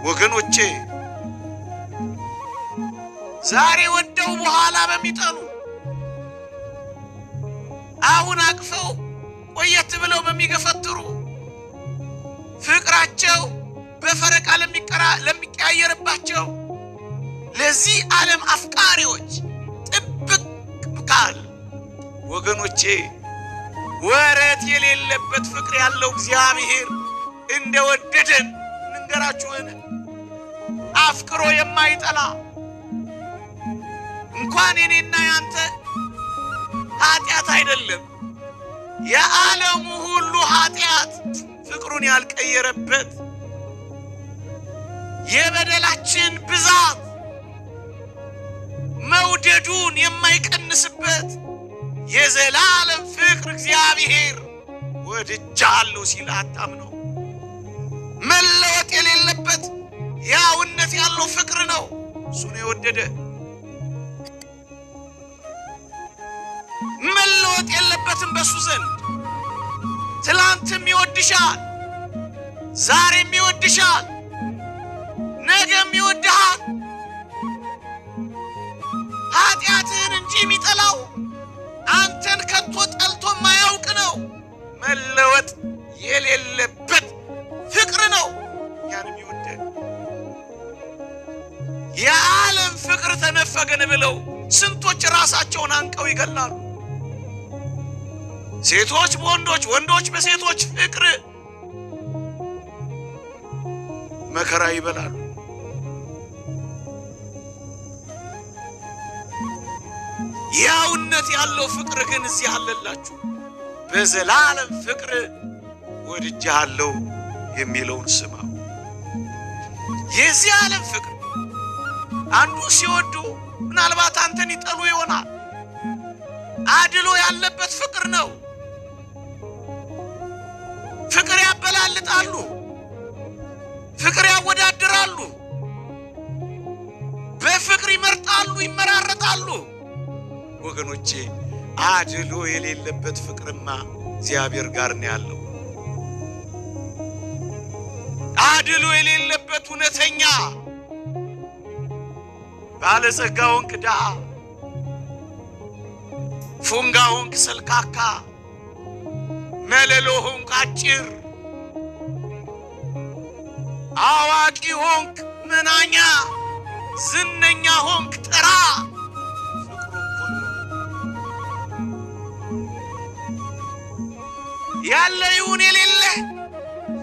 ወገኖቼ ዛሬ ወደው በኋላ በሚጠሉ አሁን አቅፈው ቆየት ብለው በሚገፈትሩ ፍቅራቸው በፈረቃ ለሚቀያየርባቸው ለዚህ ዓለም አፍቃሪዎች ጥብቅ ቃል ወገኖቼ ወረት የሌለበት ፍቅር ያለው እግዚአብሔር እንደወደደን እንገራችሁን አፍቅሮ የማይጠላ እንኳን የኔና ያንተ ኃጢአት አይደለም የዓለሙ ሁሉ ኃጢአት ፍቅሩን ያልቀየረበት የበደላችን ብዛት መውደዱን የማይቀንስበት የዘላለም ፍቅር እግዚአብሔር ወድጃለሁ ሲል አታምነው። መለወጥ የሌለበት ያውነት ያለው ፍቅር ነው እሱን የወደደ። መለወጥ የለበትም በሱ ዘንድ። ትላንትም ይወድሻል፣ ዛሬም ይወድሻል፣ ነገም ይወድሃል። ኃጢአትህን እንጂ የሚጠላው አንተን ከቶ ጠልቶ ማያውቅ ነው። መለወጥ የሌለበት ፍቅር ነው ያንም ይወደድ። የዓለም ፍቅር ተነፈገን ብለው ስንቶች ራሳቸውን አንቀው ይገላሉ። ሴቶች በወንዶች ወንዶች በሴቶች ፍቅር መከራ ይበላሉ። ያውነት ያለው ፍቅር ግን እዚህ አለላችሁ። በዘላለም ፍቅር ወድጄሃለሁ የሚለውን ስማ። የዚህ ዓለም ፍቅር አንዱ ሲወዱ ምናልባት አንተን ይጠሉ ይሆናል። አድሎ ያለበት ፍቅር ነው። ፍቅር ያበላልጣሉ፣ ፍቅር ያወዳድራሉ፣ በፍቅር ይመርጣሉ፣ ይመራረጣሉ። ወገኖቼ አድሎ የሌለበት ፍቅርማ እግዚአብሔር ጋር ነው ያለው። አድሎ የሌለበት እውነተኛ ባለጸጋ ሆንክ ድሃ፣ ፉንጋ ሆንክ ሰልካካ፣ መለሎ ሆንክ አጭር፣ አዋቂ ሆንክ መናኛ፣ ዝነኛ ሆንክ ተራ ያለ ይሁን የሌለ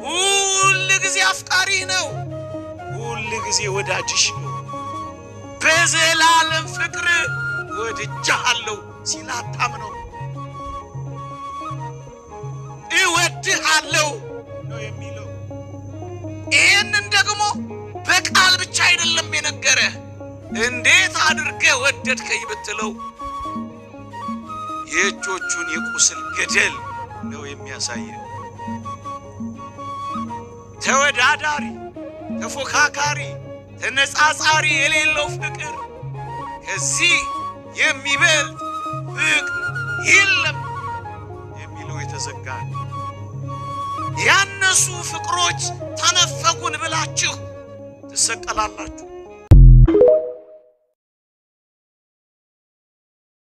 ሁል ጊዜ አፍቃሪ ነው፣ ሁል ጊዜ ወዳጅሽ ነው። በዘላለም ፍቅር ወድጄሃለሁ ሲል አታምነው። እወድሃለሁ ነው የሚለው። ይህንን ደግሞ በቃል ብቻ አይደለም የነገረህ። እንዴት አድርገህ ወደድከኝ ብትለው የእጆቹን የቁስል ገደል ነው የሚያሳየው። ተወዳዳሪ፣ ተፎካካሪ፣ ተነጻጻሪ የሌለው ፍቅር ከዚህ የሚበልጥ ፍቅር የለም የሚለው የተዘጋ። ያነሱ ፍቅሮች ተነፈጉን ብላችሁ ትሰቀላላችሁ።